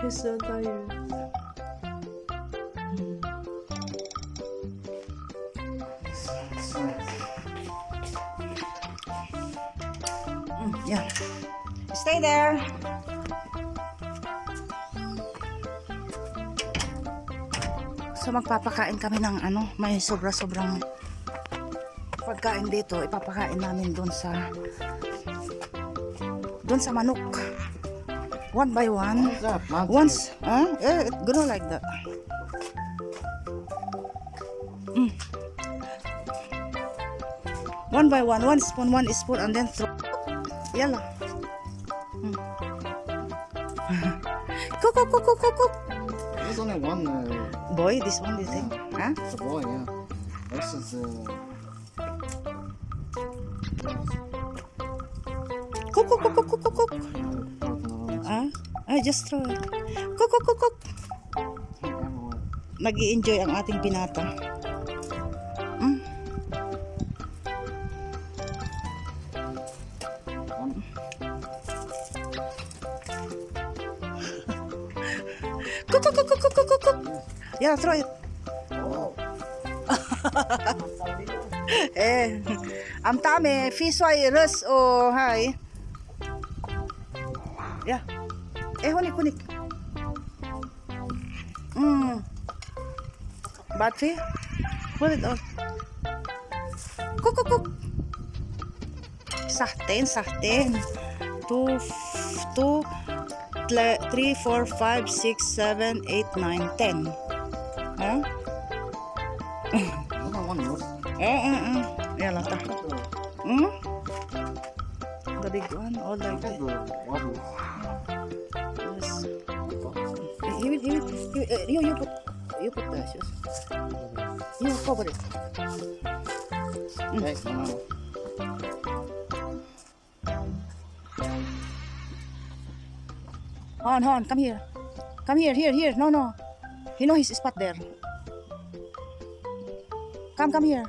He's so tired. Yeah. Stay there. So magpapakain kami ng may sobra-sobrang pagkain dito. Ipapakain namin doon sa manok. One by one. What's that? Mountain. Once, it grow like that. One by one, one spoon, and then throw. Yalla. Cook, cook, cook, cook, cook, cook. There's only one Boy, this one, this thing. Huh? the boy, yeah. This is Cook, cook, cook, cook, cook, cook, cook. Just throw it. Cook, cook, cook, cook. Nag-i-enjoy ang ating binata. Cook, cook, cook, cook, cook, cook, cook. Yeah, throw it. Am tame, fisway res o hay. Yeah. Hunik, hunik. Batfi? Hold it on. Cook, cook, cook. Sahten, sahten. 2, 3, 4, 5, 6, 7, 8, 9, 10. Huh? I don't want those. Yeah, lata. The big one, all like that. Waddles. Yes. You put the shoes. You cover it. Okay, no. Hon, come here. Come here, here. No. You know his spot there. Come here.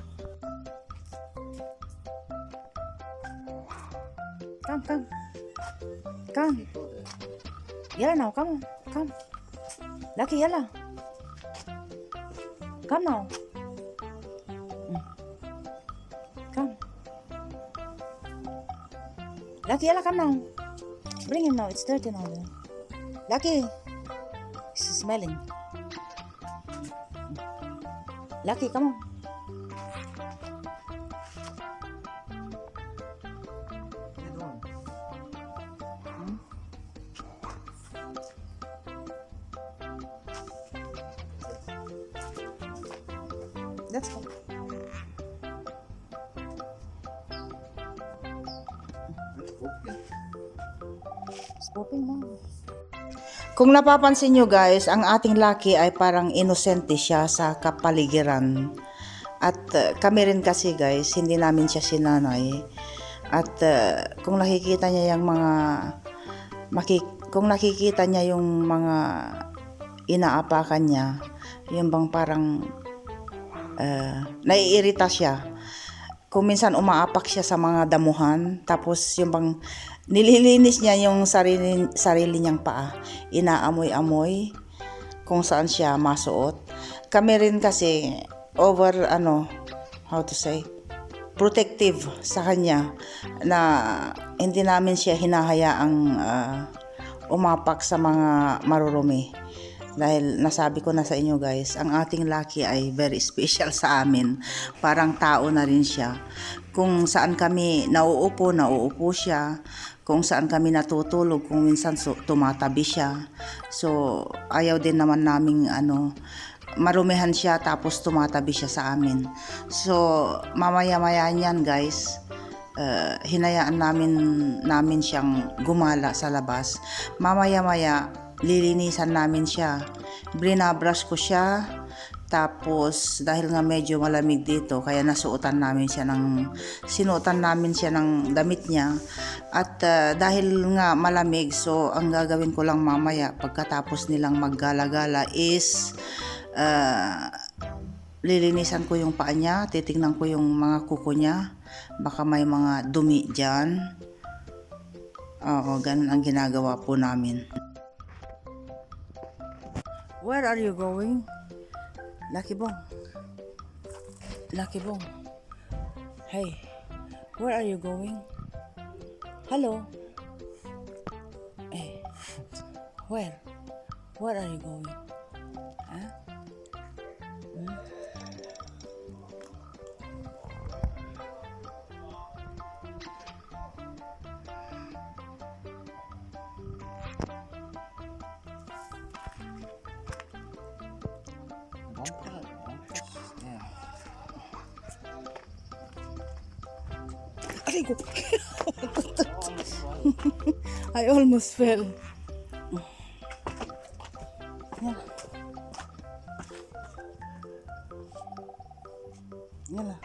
Come. Yalla now, come. Lucky, yalla. Come now. Come. Lucky, yalla, come now. Bring him now. It's dirty now. Lucky. He's smelling. Lucky, come on. Let's go. Stopping now. Kung napapansin nyo guys, ang ating Lucky ay parang inosente siya sa kapaligiran. At kami rin kasi guys, hindi namin siya sinanay. At kung nakikita niya yung mga inaapakan niya, yung bang parang naiirita siya. Kung minsan umaapak siya sa mga damuhan, tapos yung bang nililinis niya yung sarili niyang paa, inaamoy-amoy kung saan siya masuot. Kami rin kasi protective sa kanya, na hindi namin siya hinahayaang umapak sa mga marurumi. Dahil nasabi ko na sa inyo guys, ang ating Lucky ay very special sa amin. Parang tao na rin siya. Kung saan kami nauupo siya. Kung saan kami natutulog, kung minsan tumatabi siya. So, ayaw din naman naming marumihan siya tapos tumatabi siya sa amin. So, mamaya-maya niyan guys, hinayaan namin siyang gumala sa labas. Mamaya-maya, lilinisan namin siya. Brinabrush ko siya. Tapos, dahil nga medyo malamig dito, kaya sinuotan namin siya ng damit niya. At dahil nga malamig, so ang gagawin ko lang mamaya, pagkatapos nilang maggala-gala is, lilinisan ko yung paa niya, titignan ko yung mga kuko niya. Baka may mga dumi dyan. Oo, ganun ang ginagawa po namin. Where are you going? Lucky Bong. Lucky Bong. Hey, where are you going? Hello. Hey, where? Where are you going? Huh? Hmm? Don't put it. Don't push. Yeah. Aray ko. Oh, I'm sorry. I almost fell. Yan. Yan na.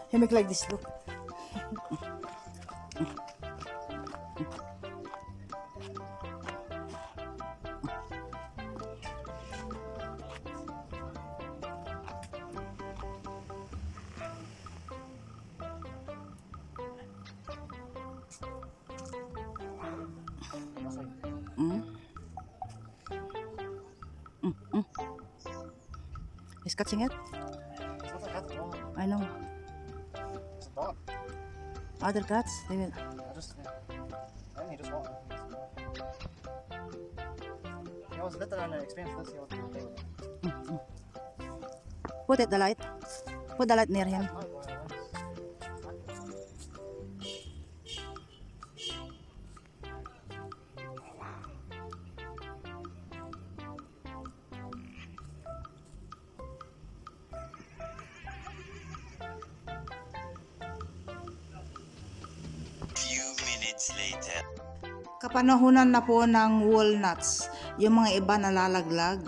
You make like this, look. Mm. He's catching it? It's not like that's wrong. I know. It's a dog. Other cats, they will. I just, yeah. And he just walked. He was little and experienced this. He was big. Put it the light. Put the light near him. Not going to Few minutes later. Kapanahunan na po ng walnuts. Yung mga iba nalalaglag,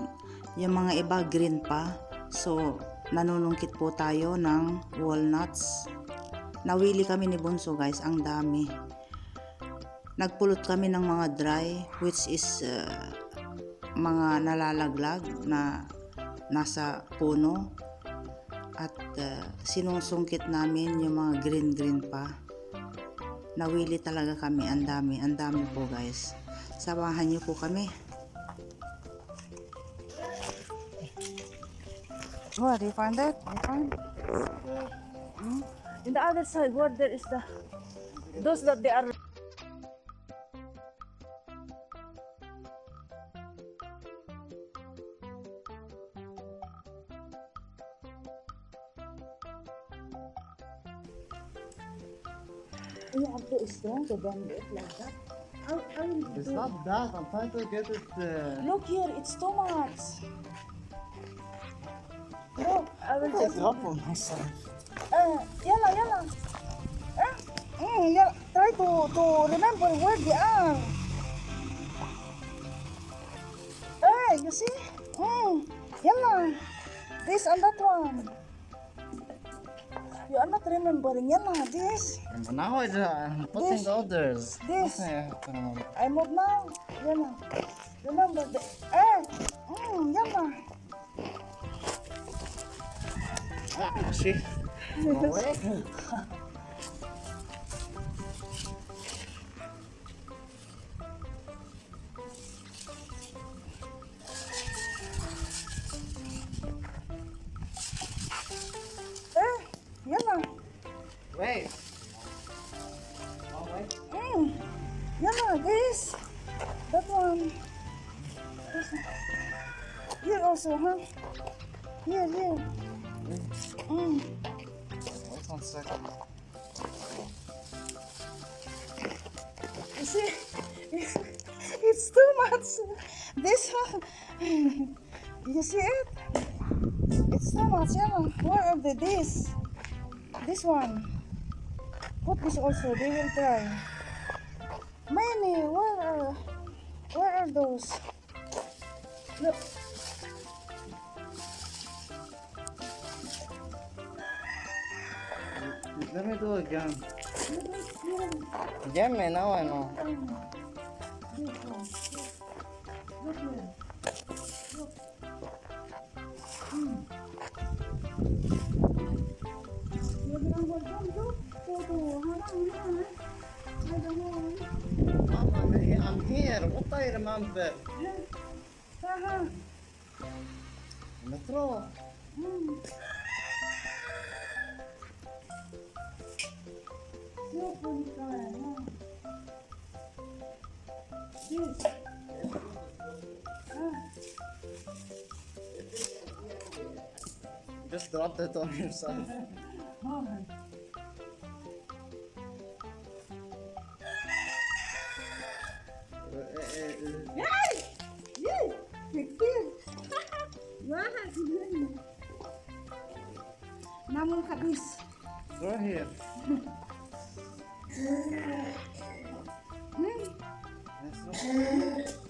yung mga iba green pa. So, nanunungkit po tayo ng walnuts. Nawili kami ni Bunso guys, ang dami. Nagpulot kami ng mga dry, which is mga nalalaglag na nasa puno. At sinusungkit namin yung mga green pa. Nawili talaga kami, ang dami po guys. Samahan niyo po kami. Oh, do you find that? Do you find? In the other side, what there is the those that they are. You have to strong to bend it like that. It's not that. I'm trying to get it. Look here, it's too much. Look, I will It's just. up for myself. Yalla. Yeah, try to remember where they are. You see? Yalla. This and that one. You are not remembering. Yalla, this. And now I'm putting This. the others. This. Okay, I have to remember. I move now. Yalla. Remember the. Yalla. See? No way. Yalla. Wait. Oh, wait. Yalla, this. That one. This one. Here also, huh? Here. Wait 1 second. You see? It's too much. This one. You see it? It's too much, Yalla. Where are this? This one. Put this also. They will try. Many. Where are those? Look. Let me do it again. Again, man. Now I know. Look here. I'm here. What I remember? Bro. Just dropped it on yourself. Namun habis. Throw it here. Let's look.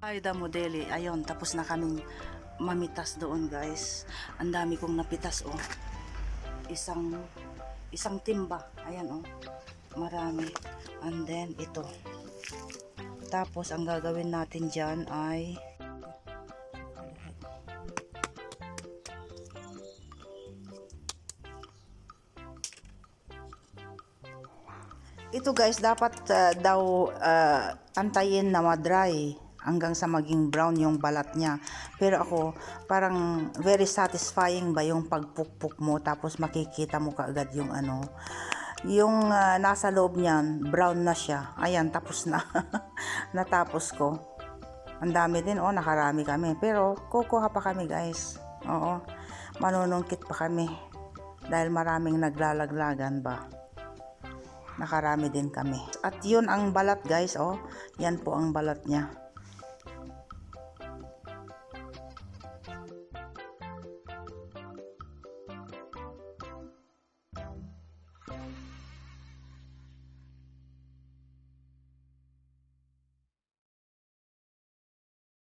Ay, Damodeli. Ayun, tapos na kaming mamitas doon, guys. Ang dami kong napitas, oh. Isang timba. Ayan, oh. Marami. And then, ito. Tapos, ang gagawin natin dyan ay ito, guys, dapat daw antayin na ma-dry hanggang sa maging brown yung balat niya. Pero ako, parang very satisfying ba yung pagpukpuk mo, tapos makikita mo kaagad yung yung nasa loob niyan, brown na siya. Ayan, tapos na. Natapos ko. Ang dami din, oh, nakarami kami. Pero kukuha pa kami, guys. Oo, manunungkit pa kami. Dahil maraming naglalaglagan ba. Nakarami din kami. At yun ang balat, guys, oh. Yan po ang balat niya.